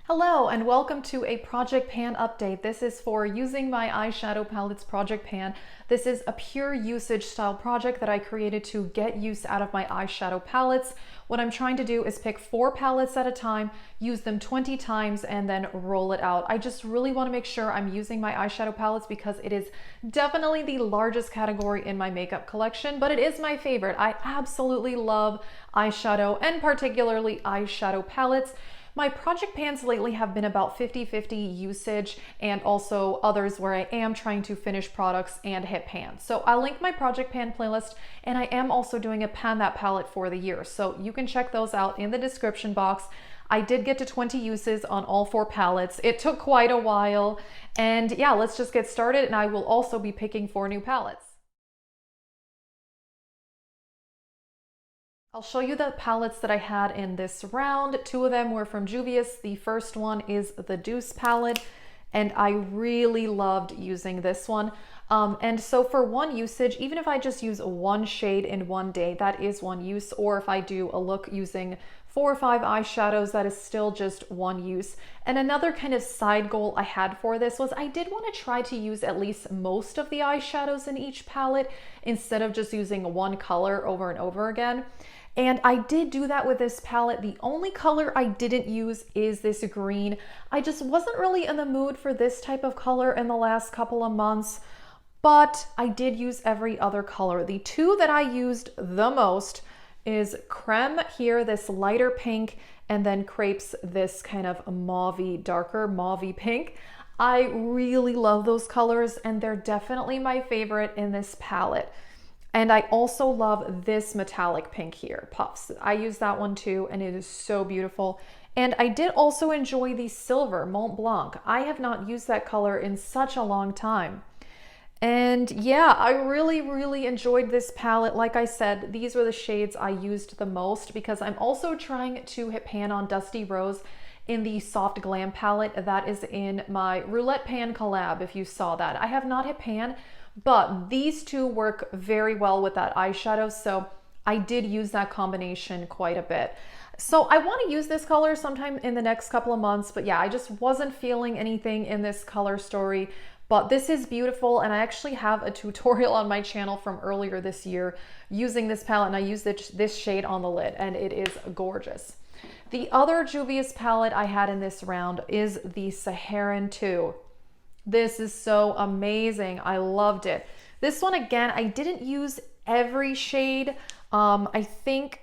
Hello and welcome to a Project Pan update. This is for using my eyeshadow palettes Project Pan. This is a pure usage style project that I created to get use out of my eyeshadow palettes. What I'm trying to do is pick 4 palettes at a time, use them 20 times, and then roll it out. I just really want to make sure I'm using my eyeshadow palettes because it is definitely the largest category in my makeup collection, but it is my favorite. I absolutely love eyeshadow and particularly eyeshadow palettes. My project pans lately have been about 50-50 usage and also others where I am trying to finish products and hit pan. So I'll link my project pan playlist, and I am also doing a pan that palette for the year. So you can check those out in the description box. I did get to 20 uses on all 4 palettes. It took quite a while, and yeah, let's just get started, and I will also be picking 4 new palettes. I'll show you the palettes that I had in this round. 2 of them were from Juvia's. The first one is the Deuce palette, and I really loved using this one. And so for one usage, even if I just use one shade in one day, that is one use. Or if I do a look using 4 or 5 eyeshadows, that is still just one use. And another kind of side goal I had for this was I did want to try to use at least most of the eyeshadows in each palette instead of just using one color over and over again. And I did do that with this palette. The only color I didn't use is this green. I just wasn't really in the mood for this type of color in the last couple of months, but I did use every other color. The 2 that I used the most is Creme here, this lighter pink, and then Crepes, this kind of mauvey, darker mauvey pink. I really love those colors, and they're definitely my favorite in this palette. And I also love this metallic pink here, Puffs. I use that one too, and it is so beautiful. And I did also enjoy the silver Mont Blanc. I have not used that color in such a long time. And yeah, I really enjoyed this palette. Like I said, these were the shades I used the most because I'm also trying to hit pan on Dusty Rose in the Soft Glam palette. That is in my Roulette Pan collab, if you saw that. I have not hit pan, but these 2 work very well with that eyeshadow, so I did use that combination quite a bit. So I want to use this color sometime in the next couple of months, but yeah, I just wasn't feeling anything in this color story. But this is beautiful, and I actually have a tutorial on my channel from earlier this year using this palette, and I used this shade on the lid, and it is gorgeous. The other Juvia's palette I had in this round is the Saharan 2. This is so amazing. I loved it. This one, again, I didn't use every shade. I think,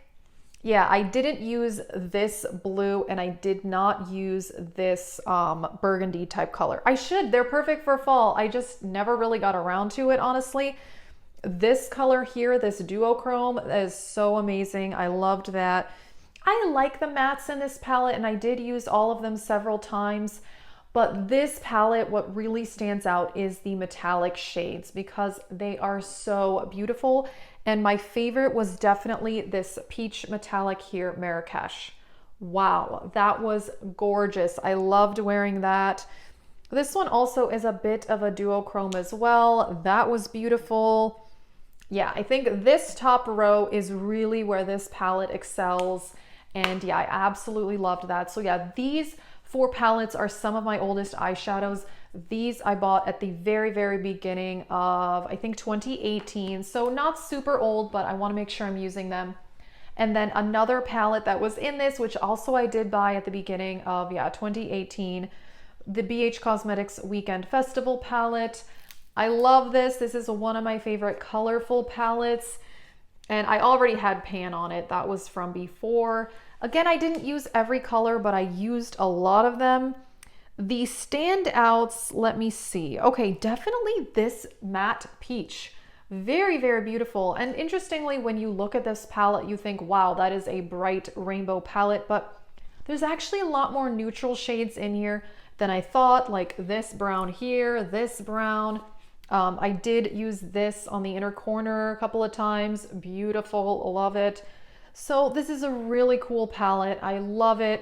yeah, I didn't use this blue, and I did not use this burgundy type color. I should. They're perfect for fall. I just never really got around to it, honestly. This color here, this duochrome, is so amazing. I loved that. I like the mattes in this palette, and I did use all of them several times. But this palette, what really stands out is the metallic shades because they are so beautiful. And my favorite was definitely this peach metallic here, Marrakesh. Wow, that was gorgeous. I loved wearing that. This one also is a bit of a duochrome as well. That was beautiful. Yeah, I think this top row is really where this palette excels. And yeah, I absolutely loved that. So yeah, these 4 palettes are some of my oldest eyeshadows. These I bought at the very beginning of, I think, 2018. So not super old, but I want to make sure I'm using them. And then another palette that was in this, which also I did buy at the beginning of, yeah, 2018, the BH Cosmetics Weekend Festival palette. I love this. This is one of my favorite colorful palettes. And I already had pan on it. That was from before. Again, I didn't use every color, but I used a lot of them. The standouts, let me see. Okay, definitely this matte peach. Very beautiful. And interestingly, when you look at this palette, you think, wow, that is a bright rainbow palette, but there's actually a lot more neutral shades in here than I thought, like this brown here, this brown. I did use this on the inner corner a couple of times. Beautiful, love it. So this is a really cool palette. I love it.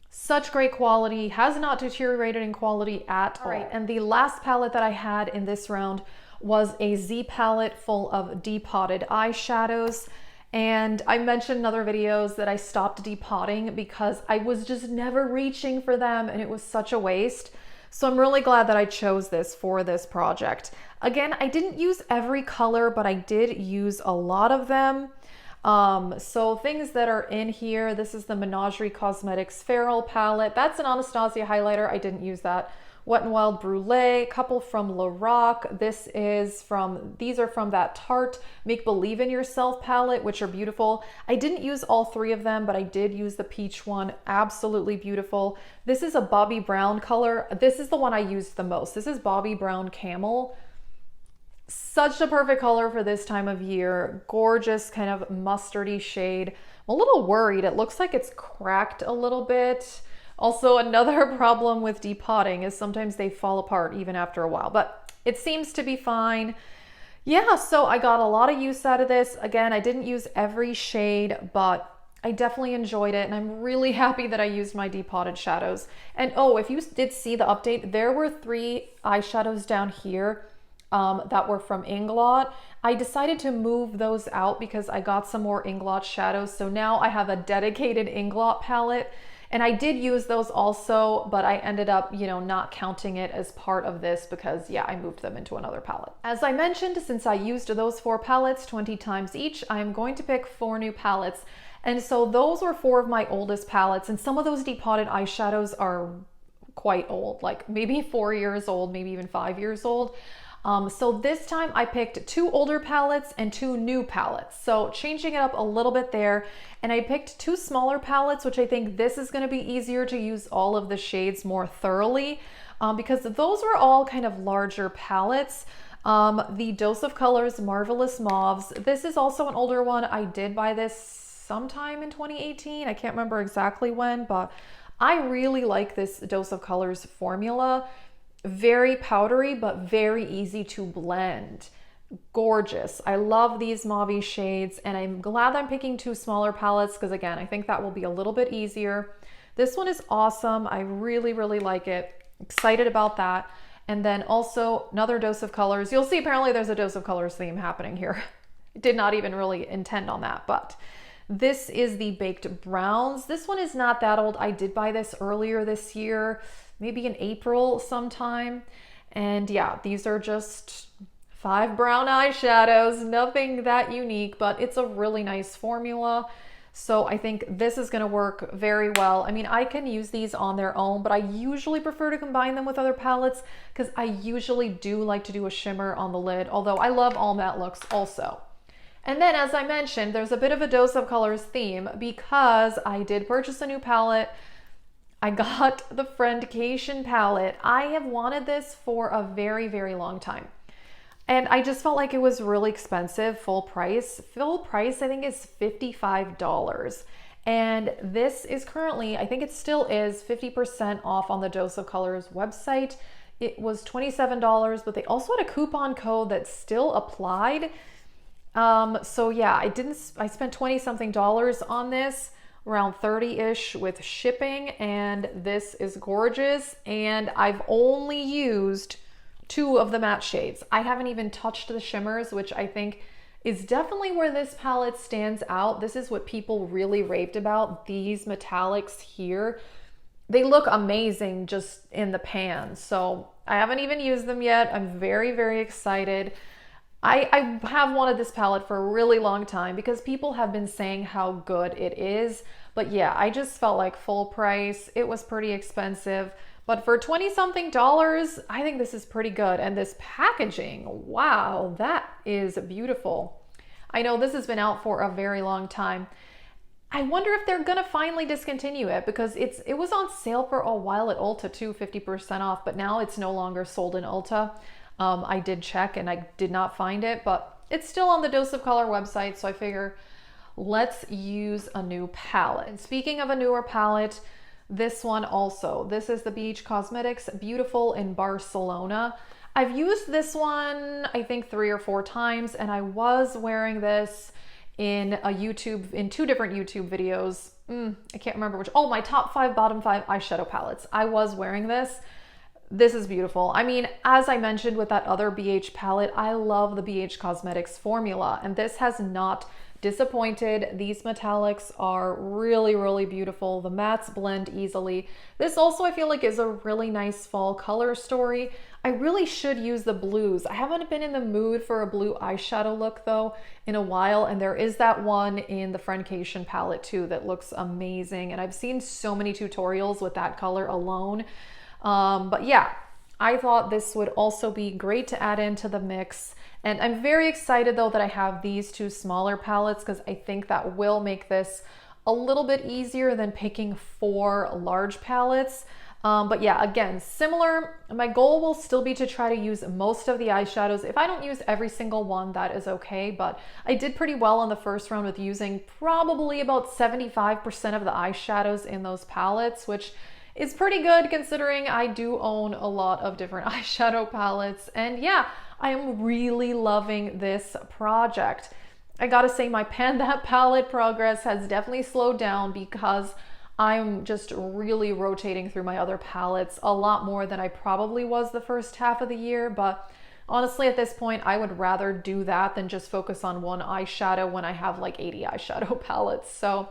Such great quality, has not deteriorated in quality at all. Right, and the last palette that I had in this round was a Z palette full of depotted eyeshadows. And I mentioned in other videos that I stopped depotting because I was just never reaching for them and it was such a waste. So I'm really glad that I chose this for this project. Again, I didn't use every color, but I did use a lot of them. So things that are in here, this is the Menagerie Cosmetics Feral palette. That's an Anastasia highlighter. I didn't use that. Wet n Wild Brulee, a couple from Lorac. These are from that Tarte Make Believe in Yourself palette, which are beautiful. I didn't use all three of them, but I did use the peach one. Absolutely beautiful. This is a Bobbi Brown color. This is the one I used the most. This is Bobbi Brown Camel. Such a perfect color for this time of year. Gorgeous kind of mustardy shade. I'm a little worried. It looks like it's cracked a little bit. Also, another problem with depotting is sometimes they fall apart even after a while, but it seems to be fine. Yeah, so I got a lot of use out of this. Again, I didn't use every shade, but I definitely enjoyed it, and I'm really happy that I used my depotted shadows. And oh, if you did see the update, there were 3 eyeshadows down here that were from Inglot. I decided to move those out because I got some more Inglot shadows, so now I have a dedicated Inglot palette. And I did use those also, but I ended up, not counting it as part of this because yeah, I moved them into another palette. As I mentioned, since I used those 4 palettes 20 times each, I'm going to pick 4 new palettes. And so those were 4 of my oldest palettes, and some of those depotted eyeshadows are quite old, like maybe 4 years old, maybe even 5 years old. So this time I picked 2 older palettes and 2 new palettes. So changing it up a little bit there. And I picked 2 smaller palettes, which I think this is going to be easier to use all of the shades more thoroughly because those were all kind of larger palettes. The Dose of Colors Marvelous Mauves. This is also an older one. I did buy this sometime in 2018. I can't remember exactly when, but I really like this Dose of Colors formula. Very powdery, but very easy to blend. Gorgeous. I love these mauve shades, and I'm glad I'm picking 2 smaller palettes because again, I think that will be a little bit easier. This one is awesome. I really, really like it. Excited about that. And then also another Dose of Colors. You'll see apparently there's a Dose of Colors theme happening here. I did not even really intend on that, but this is the Baked Browns. This one is not that old. I did buy this earlier this year, maybe in April sometime. And yeah, these are just 5 brown eyeshadows, nothing that unique, but it's a really nice formula. So I think this is gonna work very well. I mean, I can use these on their own, but I usually prefer to combine them with other palettes because I usually do like to do a shimmer on the lid, although I love all matte looks also. And then, as I mentioned, there's a bit of a Dose of Colors theme because I did purchase a new palette. I got the Friendcation palette. I have wanted this for a very, very long time. And I just felt like it was really expensive, full price. Full price, I think, is $55. And this is currently, I think it still is, 50% off on the Dose of Colors website. It was $27, but they also had a coupon code that still applied. So yeah, I spent 20 something dollars on this, around 30-ish with shipping, and this is gorgeous. And I've only used 2 of the matte shades. I haven't even touched the shimmers, which I think is definitely where this palette stands out. This is what people really raved about, these metallics here. They look amazing just in the pan. So I haven't even used them yet. I'm very, very excited. I have wanted this palette for a really long time because people have been saying how good it is. But yeah, I just felt like full price. It was pretty expensive. But for 20 something dollars, I think this is pretty good. And this packaging, wow, that is beautiful. I know this has been out for a very long time. I wonder if they're gonna finally discontinue it because it was on sale for a while at Ulta too, 50% off, but now it's no longer sold in Ulta. I did check and I did not find it, but it's still on the Dose of Color website, so I figure let's use a new palette. And speaking of a newer palette, this one also. This is the BH Cosmetics Beautiful in Barcelona. I've used this one, I think 3 or 4 times, and I was wearing this in 2 different YouTube videos. I can't remember which. Oh, my top 5, bottom 5 eyeshadow palettes. I was wearing this. This is beautiful. I mean, as I mentioned with that other BH palette, I love the BH Cosmetics formula, and this has not disappointed. These metallics are really, really beautiful. The mattes blend easily. This also I feel like is a really nice fall color story. I really should use the blues. I haven't been in the mood for a blue eyeshadow look though in a while, and there is that one in the Friendcation palette too that looks amazing, and I've seen so many tutorials with that color alone. But yeah, I thought this would also be great to add into the mix. And I'm very excited though that I have these two smaller palettes, because I think that will make this a little bit easier than picking 4 large palettes. But yeah, again, similar. My goal will still be to try to use most of the eyeshadows. If I don't use every single one, that is okay. But I did pretty well in the first round with using probably about 75% of the eyeshadows in those palettes, which is pretty good considering I do own a lot of different eyeshadow palettes. And yeah, I am really loving this project. I gotta say my Pan That palette progress has definitely slowed down because I'm just really rotating through my other palettes a lot more than I probably was the first half of the year. But honestly, at this point, I would rather do that than just focus on one eyeshadow when I have like 80 eyeshadow palettes. So,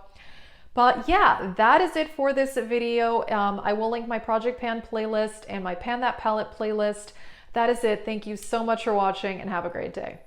but yeah, that is it for this video. I will link my Project Pan playlist and my Pan That palette playlist. That is it. Thank you so much for watching and have a great day.